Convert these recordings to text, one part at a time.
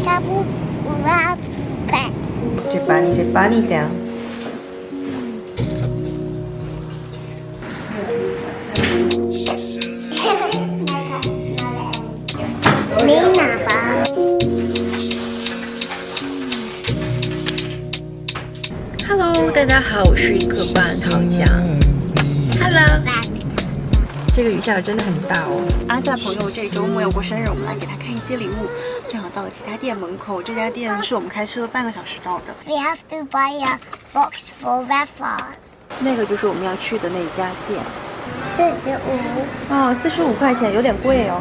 shabu rafa. Jepani, Jepani down. Mina ba? Hello， 大家好，我是一个半糖浆。Hello， 这个雨下的真的很大哦。阿萨朋友这周末要过生日，我们来给他看一些礼物。正好到了这家店门口，这家店是我们开车半个小时到的。We have to buy a box for Rafa. 那个就是我们要去的那一家店。45. 哦，45块钱，有点贵哦。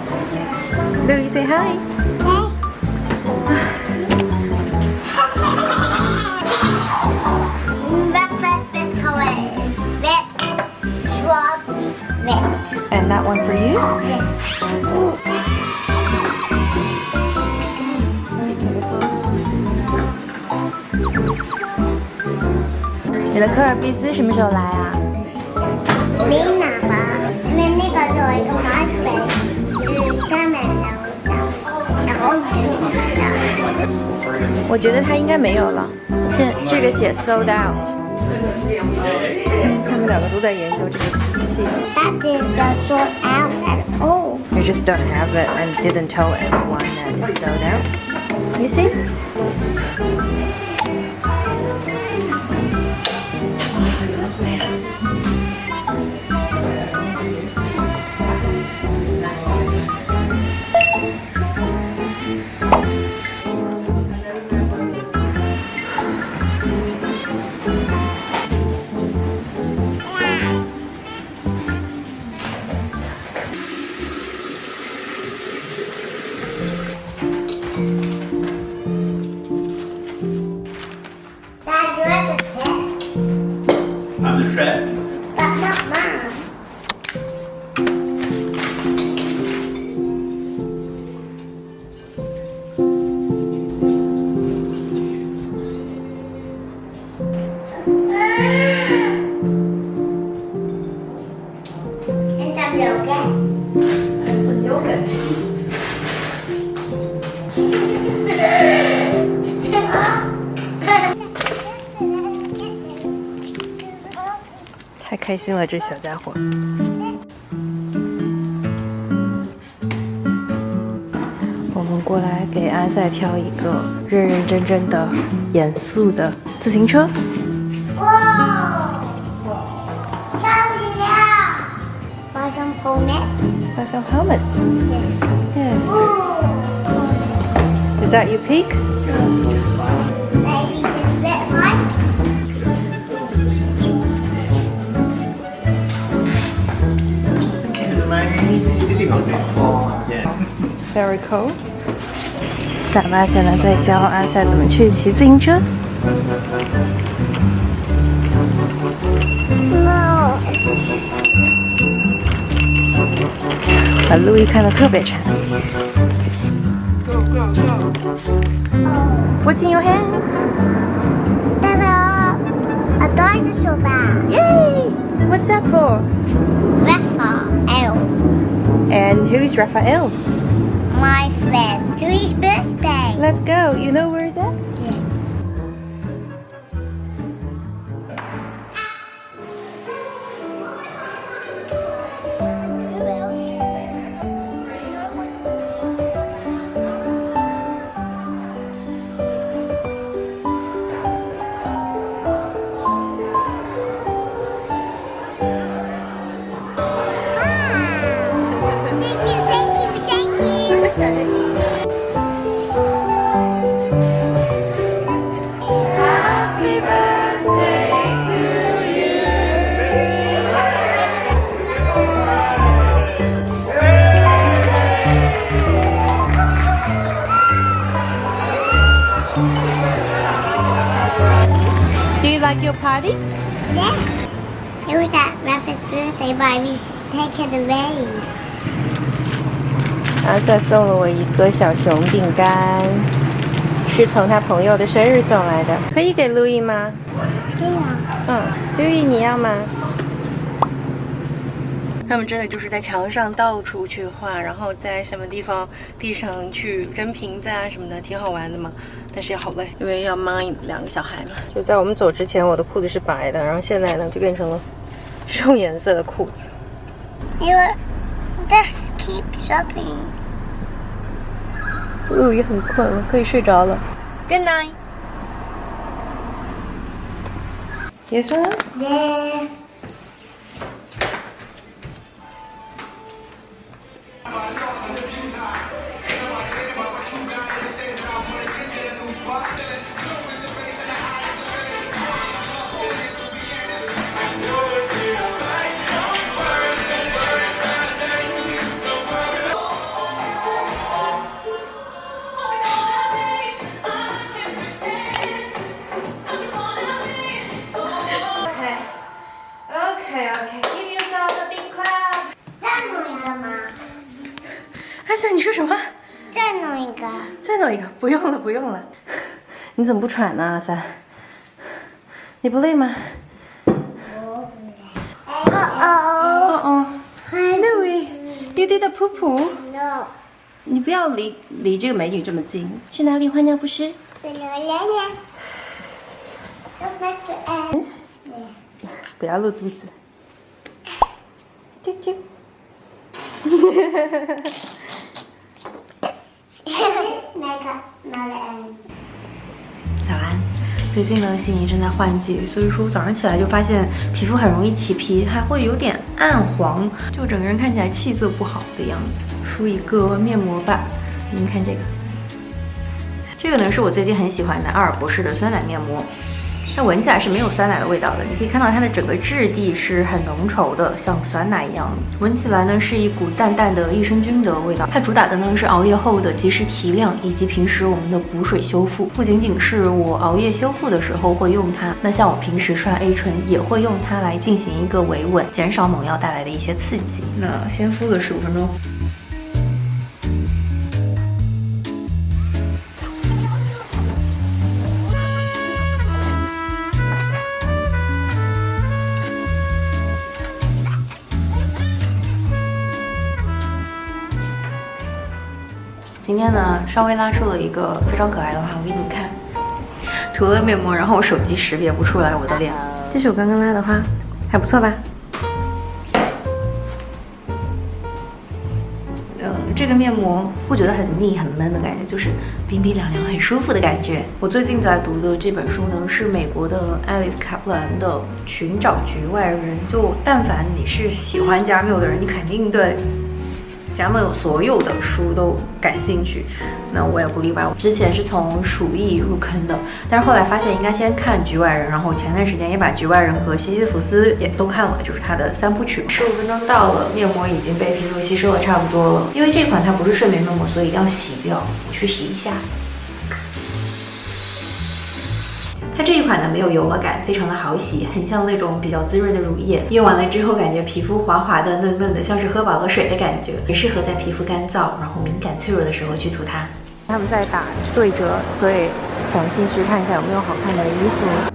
Louis say hi. Rafa's best color is red, strawberry, red. And that one for you? Yeah. 你的科尔必斯什么时候来啊？没拿吧？因为那个有一个马腿是下面然后煮的。我觉得它应该没有了。现在这个写 sold out。他们两个都在研究这个机器。That is not sold out at all. You just don't have it and didn't tell everyone that it's sold out. You see? Dad, you're the chef. I'm the chef. But not Mom. And some yogurt. And some yogurt. 太开心了，这小家伙。我们过来给阿塞挑一个认认真真的、严肃的自行车。Whoa! Buy some helmets. Buy some helmets. Yeah. Ooh. Is that your pick? Maybe this red one. Sitting on it. Yeah. Very cool. 萨巴现在在教阿塞怎么去骑自行车。No. 把路易看得特别馋。What's in your hand? Ta-da! A dinosaur bag. Yay! What's that for? Raphael, And who's Raphael? my friend. To his birthday. Let's go. You know where is that? Thank you. Happy birthday to you. Do you like your party? Yeah. It was at Rafa's birthday, but we take it away. 阿塞送了我一个小熊饼干，是从他朋友的生日送来的，可以给路易吗？对啊。路易你要吗？他们真的就是在墙上到处去画，然后在什么地方地上去扔瓶子啊什么的，挺好玩的嘛。但是也好累，因为要 mind 2个小孩嘛。就在我们走之前，我的裤子是白的，然后现在呢就变成了这种颜色的裤子。因为 just keep shopping。路也很困了，可以睡着了。Good night。结束了。Yeah。你说什么？再弄一个。再弄一个？不用了，不用了。你怎么不喘呢，阿三？你不累吗？哦 Louis, you did a poo poo? No。你不要离这个美女这么近。去哪里换尿不湿？不要露肚子。啾啾。早安。最近呢，悉尼正在换季，所以说早上起来就发现皮肤很容易起皮，还会有点暗黄，就整个人看起来气色不好的样子。梳一个面膜吧，给你们看这个。这个呢是我最近很喜欢的阿尔博士的酸奶面膜。它闻起来是没有酸奶的味道的，你可以看到它的整个质地是很浓稠的，像酸奶一样。闻起来呢是一股淡淡的益生菌的味道。它主打的呢是熬夜后的及时提亮，以及平时我们的补水修复。不仅仅是我熬夜修复的时候会用它，那像我平时刷 A 醇也会用它来进行一个维稳，减少猛药带来的一些刺激。那先敷个15分钟。今天呢，稍微拉出了一个非常可爱的话，我给你们看。涂了面膜，然后我手机识别不出来我的脸。这是我刚刚拉的花，还不错吧？这个面膜不觉得很腻很闷的感觉，就是冰冰凉凉很舒服的感觉。我最近在读的这本书呢，是美国的 Alice Kaplan 的《寻找局外人》。就但凡你是喜欢加缪的人，你肯定对加缪所有的书都感兴趣，那我也不例外。我之前是从《鼠疫》入坑的，但是后来发现应该先看《局外人》，然后前段时间也把《局外人》和《西西弗斯》也都看了，就是它的3部曲。15分钟到了，面膜已经被皮肤吸收的差不多了。因为这款它不是睡眠面膜，所以要洗掉，我去洗一下。它这一款呢没有油了感，非常的好洗，很像那种比较滋润的乳液。用完了之后，感觉皮肤滑滑的、嫩嫩的，像是喝饱了水的感觉，也适合在皮肤干燥、然后敏感脆弱的时候去涂它。他们在打对折，所以想进去看一下有没有好看的衣服。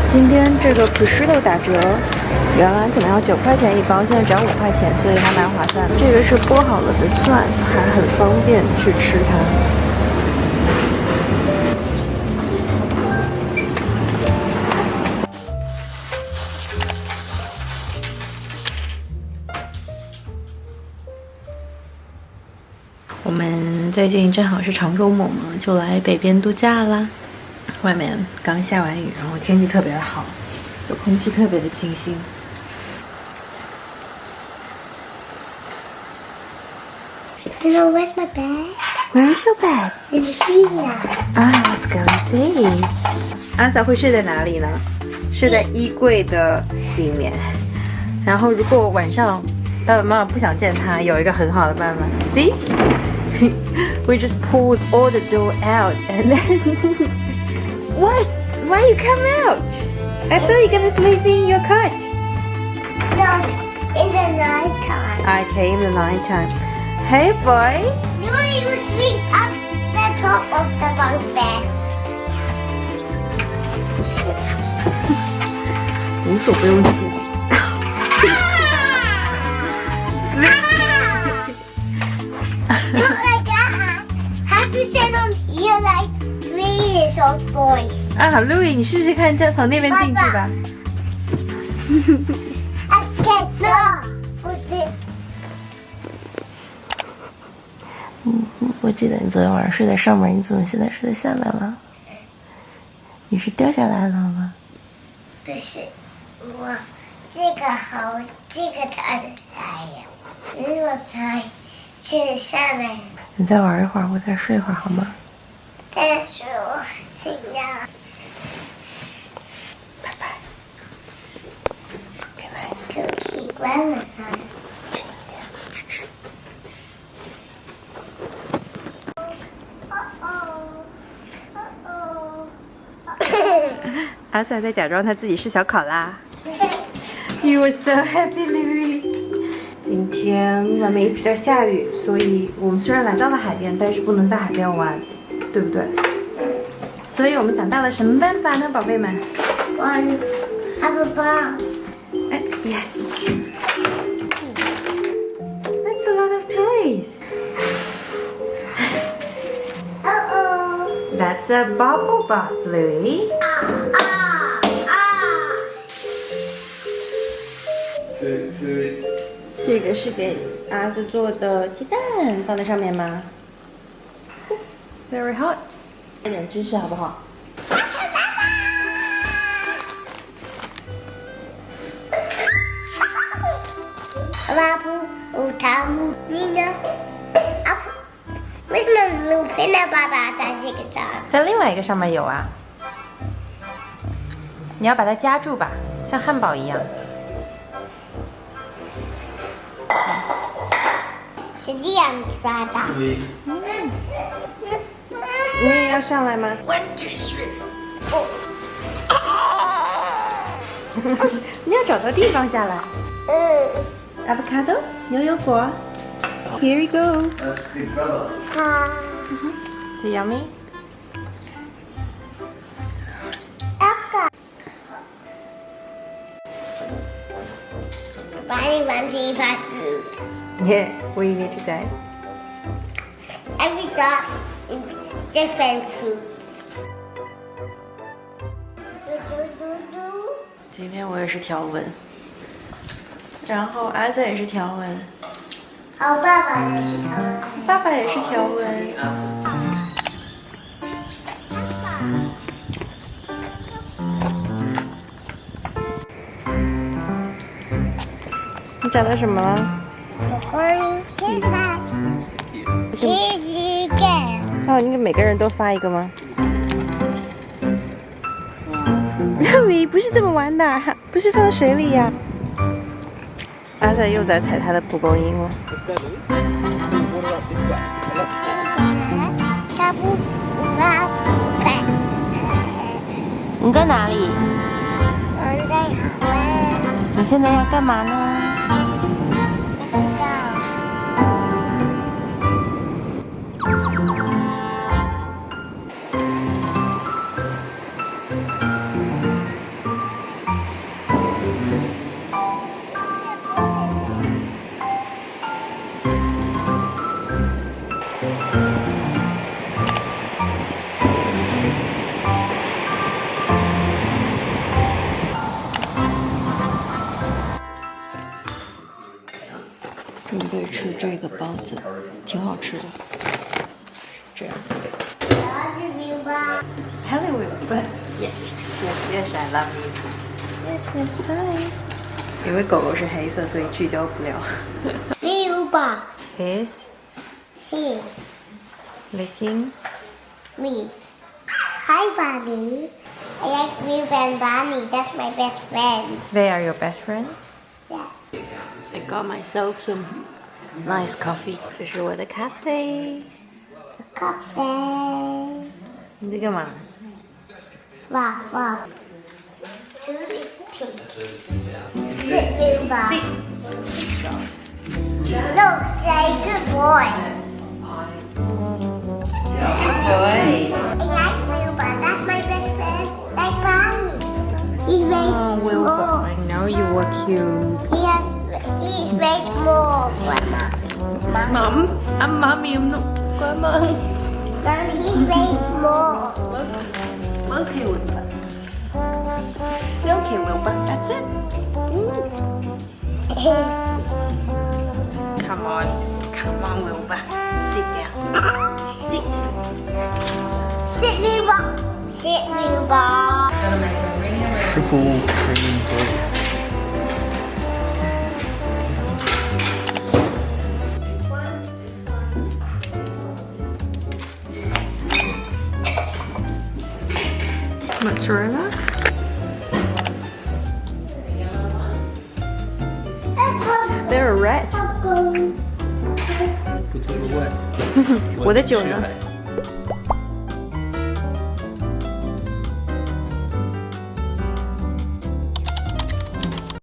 今天这个普诗豆打折，原来可能要9块钱一包，现在只要5块钱，所以还蛮划算的。这个是剥好了的蒜，还很方便去吃它。我们最近正好是长周末嘛，就来北边度假啦。外面刚下完雨，然后天气特别的好，就空气特别的清新。Hello, where's my bag? Where's your bag? In here. Let's go and see. 阿萨会睡在哪里呢？是在衣柜的里面。然后如果晚上爸爸妈妈不想见它，有一个很好的办法。See, we just pulled all the door out and then what? Why you come out? I thought you're gonna sleep in your cot. No, in the night time. Okay, in the night time. Hey boy. You sleep up the top of the bunk bed. 无所不用其极。Look like that. Have to sit on here like 3 little boys. 啊，Louis，你试试看，这样从那边进去吧。 I cannot put this. 我记得你昨天晚上睡在上面，你怎么现在睡在下面了？你是掉下来了吗？不是，我这个好，这个它是太阳，如果才去下面，你再玩一会儿，我再睡一会儿好吗？但是我醒了。拜拜。Good night。可奇怪了呢。阿萨在假装他自己是小考拉。You were so happy, Louis。今天外面一直在下雨，所以我们虽然来到了海边，但是不能在海边玩，对不对？所以我们想到了什么办法呢，宝贝们 One, have a bar. 哎 ，Yes。That's a lot of toys. Uh-oh. That's a bubble bath, Louis. 这个是给阿子做的鸡蛋，放在上面吗 ？Very hot。加点芝士好不好？爸不，他们你呢？啊，为什么鲁佩的爸爸在这个上？在另外一个上面有啊。你要把它夹住吧，像汉堡一样。是这样刷的。你也要上来吗？你要找到地方下来。Avocado 牛油果。Here we go. That's big brother. Is it yummy? 把你玩成一发fruit. Yeah. What do you need to say? Every dog is different fruit. 今天我也是条纹，然后阿仔也是条纹，好，爸爸也是条纹。爸爸也是条纹。你找到什么了？光明天吧。Here's again. 哦，你给每个人都发一个吗？六米不是这么玩的，不是放在水里呀。阿仔又在踩他的蒲公英了。下不拉板。你在哪里？我在海湾。你现在要干嘛呢？不知道。准备吃这个包子，挺好吃的。这样。Hello, but yes, yes, I love you. Yes, yes, hi. 因为狗狗是黑色，所以聚焦不了。没有吧 His ？He, licking. me. Hi, Bobby. I like Ruben and Bonnie. That's my best friends. They are your best friend. Yeah. I got myself some nice coffee. 这是我的咖啡。 Coffee. 你在干嘛？ Waffle. Food is pink. Sit, Ruben. Sit. No, say good boy. Good boy. I like Ruben. That's my best friend. Like Bonnie. He's very Oh, Wilbur, small. I know you were cute. He's very small, Grandma. Mom, I'm mommy. I'm not grandma. Mom, he's very small. Okay, Wilbur. Okay, Wilbur. That's it. Come on, Wilbur. Sit down. Sit. Sit, Ruben. Sit, Ruben. Triple cream burger. Mozzarella. They're red. 不做个味。我的酒呢？